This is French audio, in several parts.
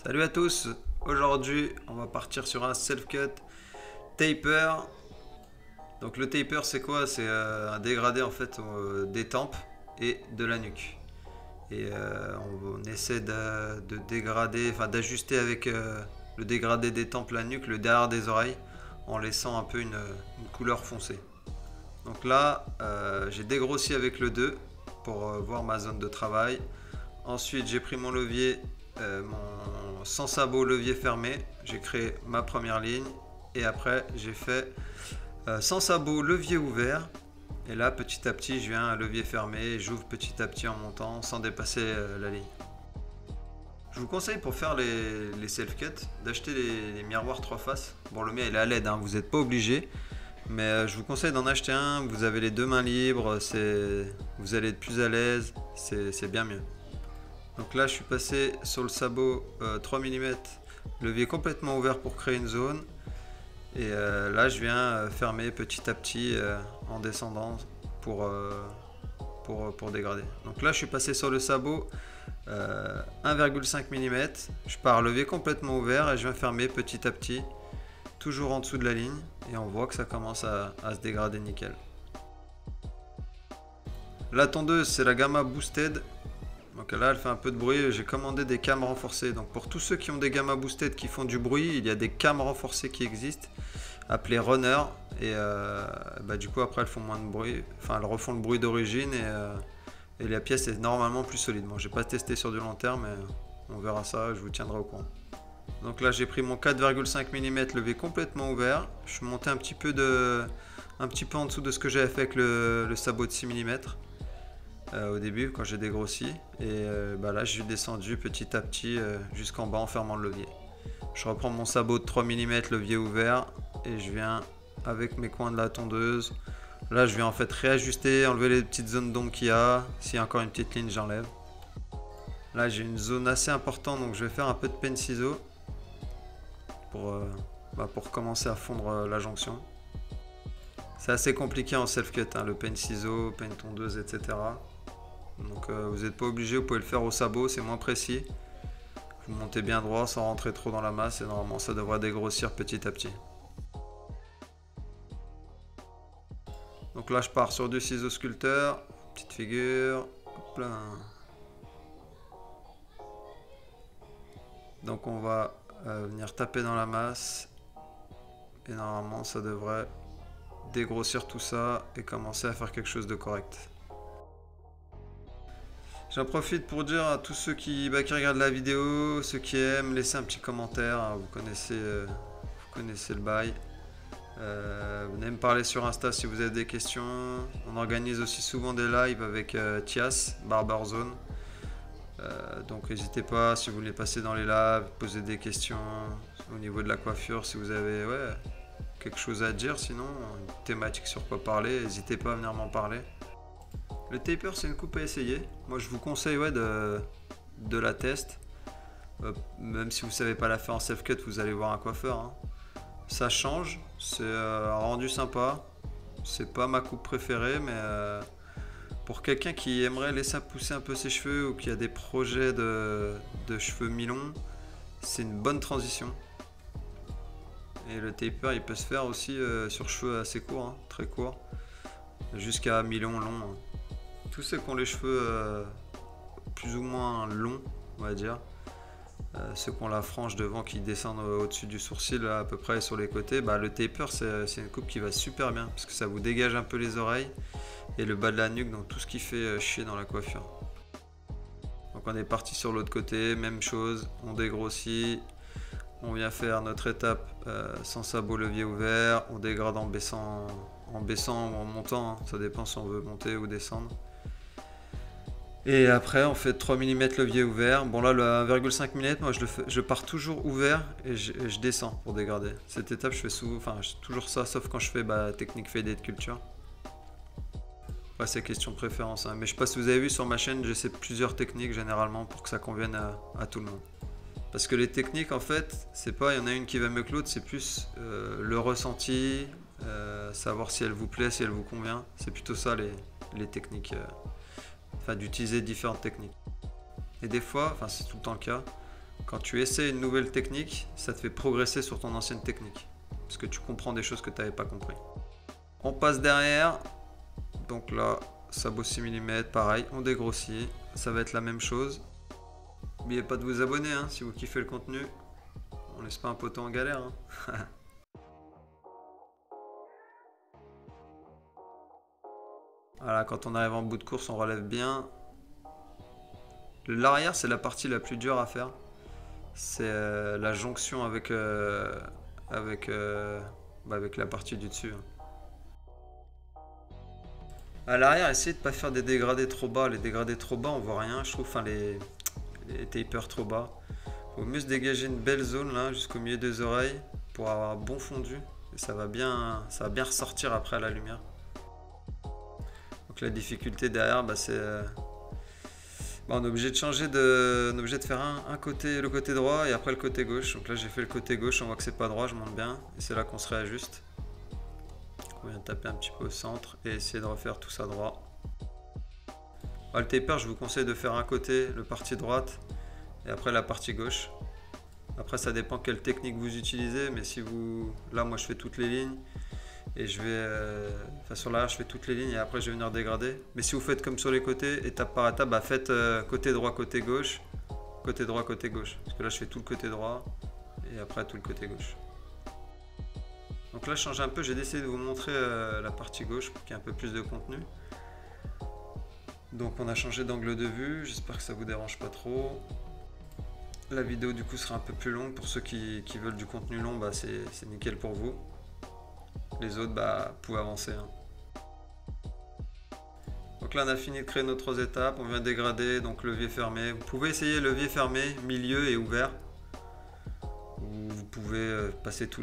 Salut à tous, aujourd'hui on va partir sur un self-cut taper. Donc le taper c'est quoi? C'est un dégradé en fait des tempes et de la nuque. Et on essaie de dégrader, enfin d'ajuster avec le dégradé des tempes, la nuque, le derrière des oreilles en laissant un peu une couleur foncée. Donc là j'ai dégrossi avec le 2 pour voir ma zone de travail. Ensuite j'ai pris mon levier, mon sans sabot levier fermé, j'ai créé ma première ligne et après j'ai fait sans sabot levier ouvert et là petit à petit je viens à levier fermé et j'ouvre petit à petit en montant sans dépasser la ligne. Je vous conseille pour faire les self-cut d'acheter les miroirs 3 faces. Bon, le mien il est à LED, hein, vous n'êtes pas obligé, mais je vous conseille d'en acheter un. Vous avez les deux mains libres, vous allez être plus à l'aise, c'est bien mieux. Donc là je suis passé sur le sabot 3 mm, levier complètement ouvert pour créer une zone. Et là je viens fermer petit à petit en descendant pour dégrader. Donc là je suis passé sur le sabot 1,5 mm, je pars levier complètement ouvert et je viens fermer petit à petit, toujours en dessous de la ligne, et on voit que ça commence à se dégrader nickel. La tondeuse c'est la Gamma Boosted. Donc là elle fait un peu de bruit, j'ai commandé des cames renforcées. Donc pour tous ceux qui ont des Gamma Boosted qui font du bruit, il y a des cames renforcées qui existent, appelées Runner. Et du coup après elles font moins de bruit, enfin elles refont le bruit d'origine et la pièce est normalement plus solide. Bon j'ai pas testé sur du long terme mais on verra ça, je vous tiendrai au courant. Donc là j'ai pris mon 4,5 mm levé complètement ouvert, je suis monté un petit peu en dessous de ce que j'avais fait avec le sabot de 6 mm. Au début quand j'ai dégrossi et là je suis descendu petit à petit jusqu'en bas en fermant le levier. Je reprends mon sabot de 3 mm levier ouvert et je viens avec mes coins de la tondeuse. Là je viens en fait réajuster, enlever les petites zones d'ombre qu'il y a. S'il y a encore une petite ligne j'enlève. Là j'ai une zone assez importante donc je vais faire un peu de peigne ciseau pour commencer à fondre la jonction. C'est assez compliqué en self-cut, hein, le peigne ciseau, peigne tondeuse, etc. Donc vous n'êtes pas obligé, vous pouvez le faire au sabot, c'est moins précis. Vous montez bien droit sans rentrer trop dans la masse et normalement ça devrait dégrossir petit à petit. Donc là je pars sur du ciseau sculpteur, petite figure, hop là. Donc on va venir taper dans la masse et normalement ça devrait dégrossir tout ça et commencer à faire quelque chose de correct. J'en profite pour dire à tous ceux qui regardent la vidéo, ceux qui aiment, laissez un petit commentaire, hein, vous connaissez le bail. Venez me parler sur Insta si vous avez des questions. On organise aussi souvent des lives avec Thias, Barberzone. Donc n'hésitez pas si vous voulez passer dans les lives, poser des questions au niveau de la coiffure, si vous avez quelque chose à dire, sinon une thématique sur quoi parler, n'hésitez pas à venir m'en parler. Le taper c'est une coupe à essayer. Moi je vous conseille de la tester. Même si vous ne savez pas la faire en self-cut, vous allez voir un coiffeur. Hein. Ça change, c'est un rendu sympa. C'est pas ma coupe préférée, mais pour quelqu'un qui aimerait laisser pousser un peu ses cheveux ou qui a des projets de cheveux mi-longs, c'est une bonne transition. Et le taper il peut se faire aussi sur cheveux assez courts, hein, très courts, jusqu'à mi-long, long. Hein. Tous ceux qui ont les cheveux plus ou moins longs, on va dire, ceux qui ont la frange devant qui descendent au-dessus du sourcil à peu près sur les côtés, le taper c'est une coupe qui va super bien parce que ça vous dégage un peu les oreilles et le bas de la nuque, donc tout ce qui fait chier dans la coiffure. Donc on est parti sur l'autre côté, même chose, on dégrossit, on vient faire notre étape sans sabot levier ouvert, on dégrade en baissant ou en montant, hein, ça dépend si on veut monter ou descendre. Et après on fait 3 mm levier ouvert. Bon là le 1,5 mm, moi je pars toujours ouvert et je descends pour dégrader. Cette étape je fais toujours ça, sauf quand je fais technique faded culture. Après c'est question de préférence, hein. Mais je sais pas si vous avez vu sur ma chaîne, j'essaie plusieurs techniques généralement pour que ça convienne à tout le monde. Parce que les techniques en fait, c'est pas il y en a une qui va mieux que l'autre, c'est plus le ressenti, savoir si elle vous plaît, si elle vous convient. C'est plutôt ça les techniques. D'utiliser différentes techniques. Et des fois, c'est tout le temps le cas, quand tu essaies une nouvelle technique, ça te fait progresser sur ton ancienne technique. Parce que tu comprends des choses que tu n'avais pas compris. On passe derrière. Donc là, sabot 6 mm, pareil, on dégrossit. Ça va être la même chose. N'oubliez pas de vous abonner hein, si vous kiffez le contenu. On laisse pas un poteau en galère. Hein. Voilà, quand on arrive en bout de course, on relève bien. L'arrière, c'est la partie la plus dure à faire. C'est la jonction avec la partie du dessus. À l'arrière, essayez de ne pas faire des dégradés trop bas. Les dégradés trop bas, on voit rien, je trouve. Enfin, les tapers trop bas. Faut mieux se dégager une belle zone là, jusqu'au milieu des oreilles, pour avoir un bon fondu. Et ça va bien ressortir après à la lumière. Donc la difficulté derrière, c'est on est obligé de changer on est obligé de faire le côté droit et après le côté gauche. Donc là j'ai fait le côté gauche, on voit que c'est pas droit, je monte bien et c'est là qu'on se réajuste. On vient taper un petit peu au centre et essayer de refaire tout ça droit. Le taper, je vous conseille de faire un côté, le partie droite et après la partie gauche. Après ça dépend quelle technique vous utilisez, mais si vous, là moi je fais toutes les lignes et je vais sur l'arrière je fais toutes les lignes et après je vais venir dégrader. Mais si vous faites comme sur les côtés, étape par étape, faites côté droit, côté gauche, côté droit, côté gauche. Parce que là je fais tout le côté droit et après tout le côté gauche. Donc là je change un peu, j'ai décidé de vous montrer la partie gauche pour qu'il y ait un peu plus de contenu. Donc on a changé d'angle de vue, j'espère que ça vous dérange pas trop. La vidéo du coup sera un peu plus longue, pour ceux qui veulent du contenu long, c'est nickel pour vous. Les autres, vous pouvez avancer. Hein. Donc là on a fini de créer nos 3 étapes, on vient dégrader, donc levier fermé. Vous pouvez essayer levier fermé, milieu et ouvert. Ou vous pouvez passer tout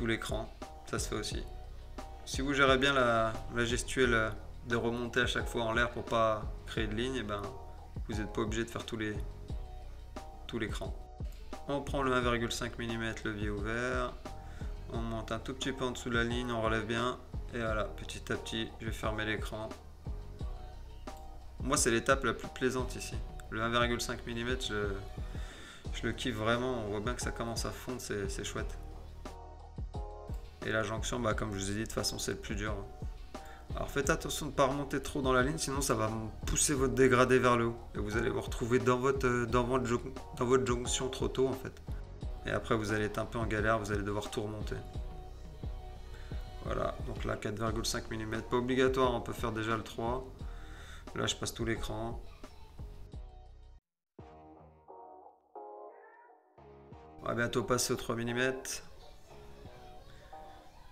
l'écran, ça se fait aussi. Si vous gérez bien la gestuelle de remonter à chaque fois en l'air pour pas créer de ligne, vous n'êtes pas obligé de faire tout l'écran. On prend le 1,5 mm levier ouvert, on monte un tout petit peu en dessous de la ligne, on relève bien et voilà, petit à petit je vais fermer l'écran. Moi c'est l'étape la plus plaisante ici, le 1,5 mm je le kiffe vraiment, on voit bien que ça commence à fondre, c'est chouette. Et la jonction, comme je vous ai dit, de toute façon c'est le plus dur. Alors faites attention de ne pas remonter trop dans la ligne, sinon ça va pousser votre dégradé vers le haut. Et vous allez vous retrouver dans votre jonction trop tôt en fait. Et après vous allez être un peu en galère, vous allez devoir tout remonter. Voilà, donc là 4,5 mm, pas obligatoire, on peut faire déjà le 3. Là je passe tout l'écran. On va bientôt passer au 3 mm.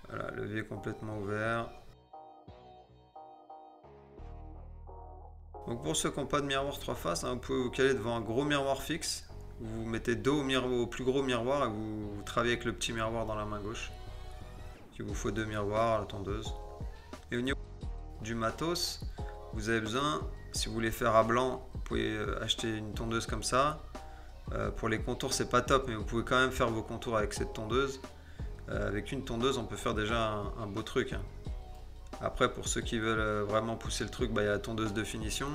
Voilà, levier complètement ouvert. Donc pour ceux qui n'ont pas de miroir 3 faces, vous pouvez vous caler devant un gros miroir fixe. Vous mettez dos au plus gros miroir et vous travaillez avec le petit miroir dans la main gauche. Il vous faut 2 miroirs, la tondeuse. Et au niveau du matos, vous avez besoin, si vous voulez faire à blanc, vous pouvez acheter une tondeuse comme ça. Pour les contours c'est pas top, mais vous pouvez quand même faire vos contours avec cette tondeuse. Avec une tondeuse on peut faire déjà un beau truc. Hein. Après pour ceux qui veulent vraiment pousser le truc, il y a la tondeuse de finition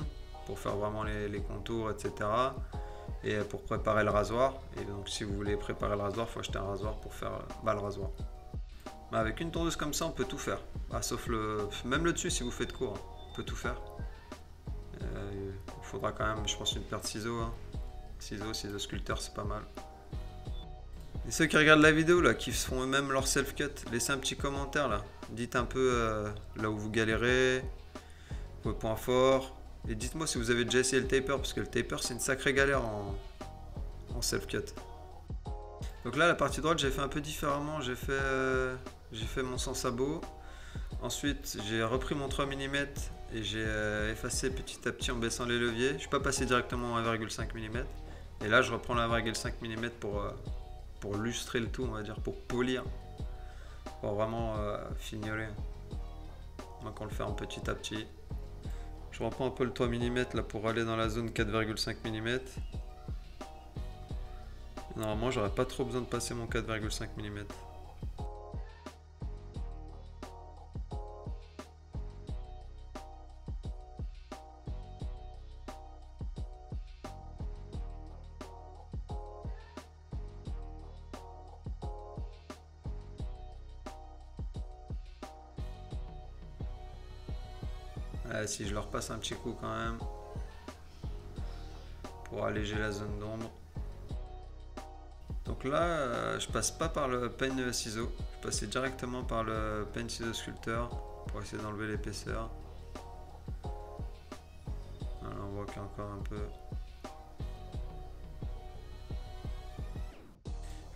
pour faire vraiment les contours, etc. Et pour préparer le rasoir. Et donc si vous voulez préparer le rasoir, il faut acheter un rasoir pour faire le rasoir. Mais avec une tondeuse comme ça on peut tout faire. Sauf même le dessus si vous faites court, on peut tout faire. Il faudra quand même, je pense, une paire de ciseaux. Hein. Ciseaux sculpteurs, c'est pas mal. Et ceux qui regardent la vidéo là, qui se font eux-mêmes leur self-cut, laissez un petit commentaire là. Dites un peu là où vous galérez, vos points forts. Et dites-moi si vous avez déjà essayé le taper, parce que le taper c'est une sacrée galère en self-cut. Donc là la partie droite j'ai fait un peu différemment, j'ai fait mon sans sabot. Ensuite j'ai repris mon 3 mm et j'ai effacé petit à petit en baissant les leviers. Je ne suis pas passé directement en 1,5 mm. Et là je reprends la 1,5 mm pour lustrer le tout, on va dire, pour polir, pour vraiment fignoler. Donc on le fait en petit à petit. Je reprends un peu le 3 mm là pour aller dans la zone 4,5 mm. Normalement j'aurais pas trop besoin de passer mon 4,5 mm. Si je leur passe un petit coup quand même, pour alléger la zone d'ombre. Donc là, je passe pas par le Pen ciseau, je passais directement par le Pen ciseau sculpteur pour essayer d'enlever l'épaisseur. Voilà, on voit qu'il y a encore un peu.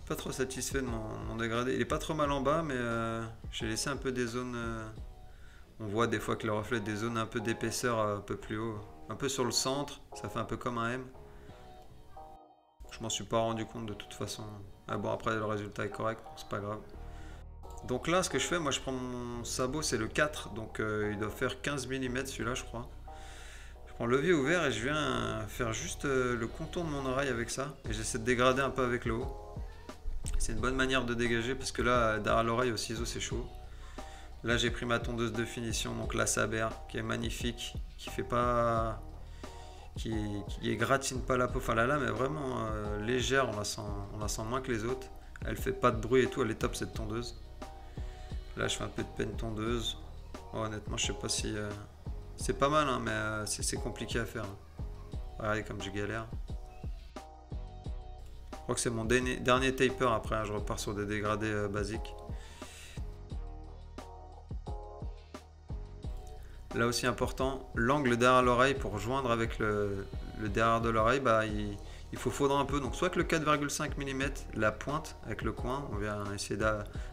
Pas trop satisfait de mon dégradé. Il est pas trop mal en bas, mais j'ai laissé un peu des zones. On voit des fois que le reflet des zones un peu d'épaisseur un peu plus haut, un peu sur le centre. Ça fait un peu comme un M. Je m'en suis pas rendu compte de toute façon. Ah bon, après le résultat est correct, donc c'est pas grave. Donc là, ce que je fais, moi je prends mon sabot, c'est le 4, donc il doit faire 15 mm celui-là, je crois. Je prends le levier ouvert et je viens faire juste le contour de mon oreille avec ça. Et j'essaie de dégrader un peu avec le haut. C'est une bonne manière de dégager parce que là, derrière l'oreille au ciseau, c'est chaud. Là, j'ai pris ma tondeuse de finition, donc la Saber, qui est magnifique, qui fait pas. Qui gratine pas la peau. Enfin, la lame est vraiment légère, on la sent moins que les autres. Elle fait pas de bruit et tout, elle est top cette tondeuse. Là, je fais un peu de peine tondeuse. Oh, honnêtement, je sais pas si. C'est pas mal, hein, mais c'est compliqué à faire. Regardez comme je galère. Je crois que c'est mon dernier taper après, hein, je repars sur des dégradés basiques. Là aussi important, l'angle derrière l'oreille pour joindre avec le derrière de l'oreille, bah, il faut faudre un peu. Donc soit avec le 4,5 mm, la pointe avec le coin, on vient essayer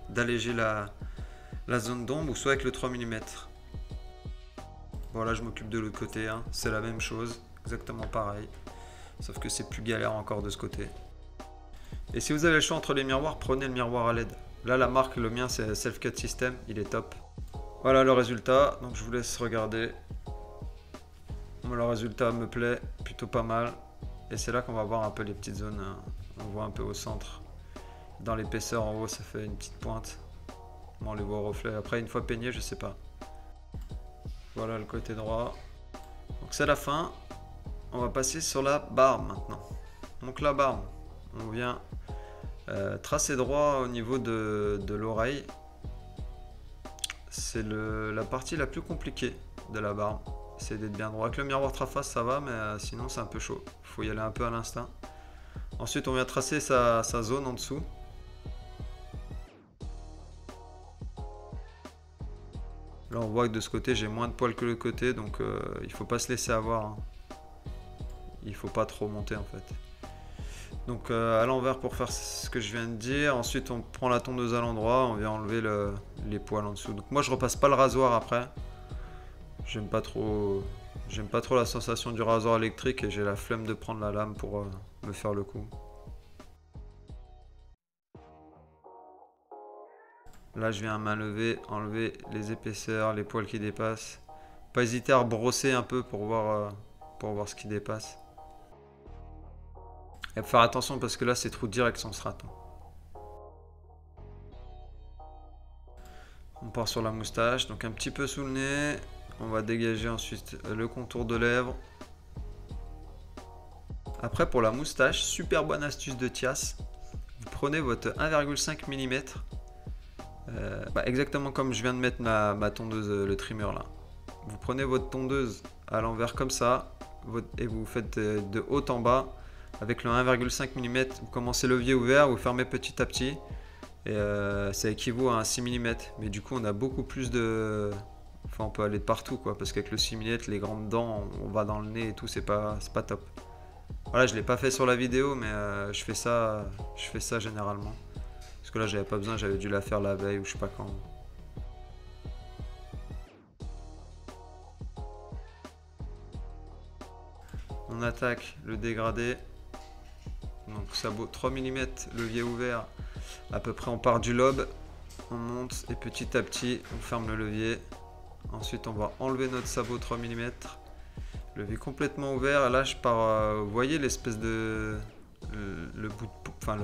d'alléger la zone d'ombre, ou soit avec le 3 mm. Voilà, je m'occupe de l'autre côté, hein. C'est la même chose, exactement pareil. Sauf que c'est plus galère encore de ce côté. Et si vous avez le choix entre les miroirs, prenez le miroir à LED. Là, la marque, le mien, c'est Self Cut System, il est top. Voilà le résultat, donc je vous laisse regarder. Le résultat me plaît plutôt pas mal. Et c'est là qu'on va voir un peu les petites zones. On voit un peu au centre. Dans l'épaisseur en haut, ça fait une petite pointe. On les voit au reflet. Après, une fois peigné, je sais pas. Voilà le côté droit. Donc c'est la fin. On va passer sur la barbe maintenant. Donc la barbe, on vient tracer droit au niveau de l'oreille. C'est la partie la plus compliquée de la barbe. C'est d'être bien droit. Avec le miroir traface, ça va, mais sinon c'est un peu chaud. Il faut y aller un peu à l'instinct. Ensuite, on vient tracer sa zone en dessous. Là, on voit que de ce côté, j'ai moins de poils que le côté, donc il faut pas se laisser avoir, hein. Il faut pas trop monter en fait. Donc à l'envers pour faire ce que je viens de dire. Ensuite, on prend la tondeuse à l'endroit, on vient enlever les poils en dessous. Donc moi, je repasse pas le rasoir après. J'aime pas trop la sensation du rasoir électrique et j'ai la flemme de prendre la lame pour me faire le coup. Là, je viens à main levée enlever les épaisseurs, les poils qui dépassent. Pas hésiter à rebrosser un peu pour voir ce qui dépasse. Et faire attention parce que là, c'est trop direct sans strat. On part sur la moustache, donc un petit peu sous le nez. On va dégager ensuite le contour de lèvres. Après, pour la moustache, super bonne astuce de Thias. Vous prenez votre 1,5 mm. Exactement comme je viens de mettre ma tondeuse, le trimmer là. Vous prenez votre tondeuse à l'envers comme ça. Et vous faites de haut en bas. Avec le 1,5 mm, vous commencez levier ouvert, vous fermez petit à petit. Et ça équivaut à un 6 mm. Mais du coup, on a beaucoup plus de... Enfin, on peut aller de partout, quoi. Parce qu'avec le 6 mm, les grandes dents, on va dans le nez et tout, c'est pas top. Voilà, je l'ai pas fait sur la vidéo, mais je fais ça généralement. Parce que là, j'avais pas besoin, j'avais dû la faire la veille ou je sais pas quand. On attaque le dégradé. Donc sabot 3 mm, levier ouvert. À peu près, on part du lobe. On monte et petit à petit, on ferme le levier. Ensuite, on va enlever notre sabot 3 mm. Levier complètement ouvert. Et là, je pars. Vous voyez l'espèce de... Le bout de, enfin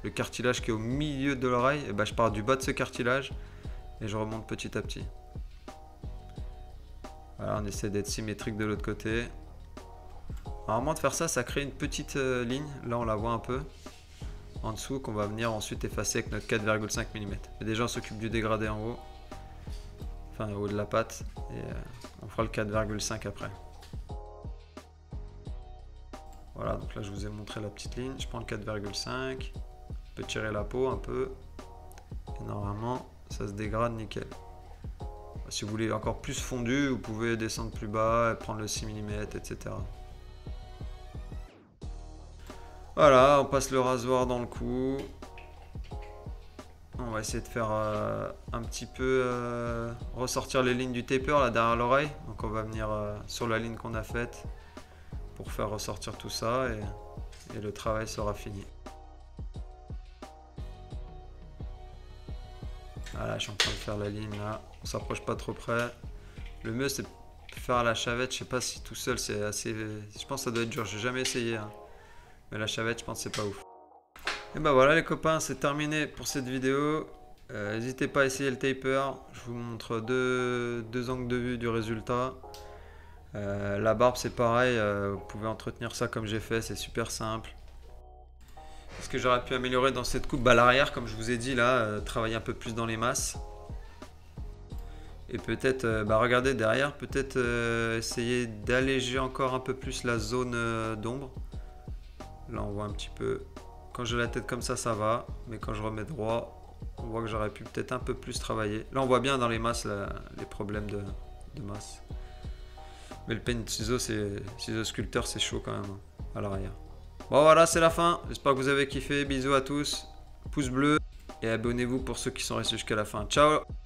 le cartilage qui est au milieu de l'oreille. Et ben, je pars du bas de ce cartilage. Et je remonte petit à petit. Voilà, on essaie d'être symétrique de l'autre côté. Normalement, de faire ça, ça crée une petite ligne. Là, on la voit un peu. En dessous, qu'on va venir ensuite effacer avec notre 4,5 mm. Mais déjà, on s'occupe du dégradé en haut. enfin le haut de la patte, et on fera le 4,5 après. Voilà, donc là je vous ai montré la petite ligne, je prends le 4,5, on peut tirer la peau un peu, et normalement ça se dégrade nickel. Si vous voulez encore plus fondu, vous pouvez descendre plus bas, prendre le 6 mm, etc. Voilà, on passe le rasoir dans le cou. On va essayer de faire un petit peu ressortir les lignes du taper là derrière l'oreille. Donc on va venir sur la ligne qu'on a faite pour faire ressortir tout ça et le travail sera fini. Voilà, je suis en train de faire la ligne là. On s'approche pas trop près. Le mieux c'est de faire à la chavette. Je sais pas si tout seul c'est assez. Je pense que ça doit être dur. J'ai jamais essayé. Hein. Mais la chavette, je pense que c'est pas ouf. Et bah voilà les copains, c'est terminé pour cette vidéo. N'hésitez pas à essayer le taper. Je vous montre deux angles de vue du résultat. La barbe c'est pareil, vous pouvez entretenir ça comme j'ai fait, c'est super simple. Est-ce que j'aurais pu améliorer dans cette coupe? Bah l'arrière, comme je vous ai dit là, travailler un peu plus dans les masses. Et peut-être, regardez derrière, peut-être essayer d'alléger encore un peu plus la zone d'ombre. Là on voit un petit peu, quand j'ai la tête comme ça va, mais quand je remets droit, on voit que j'aurais pu peut-être un peu plus travailler. Là on voit bien dans les masses les problèmes de masse. Mais le paint ciseau sculpteur c'est chaud quand même à l'arrière. Bon voilà, c'est la fin, j'espère que vous avez kiffé, bisous à tous, pouce bleu et abonnez-vous pour ceux qui sont restés jusqu'à la fin. Ciao!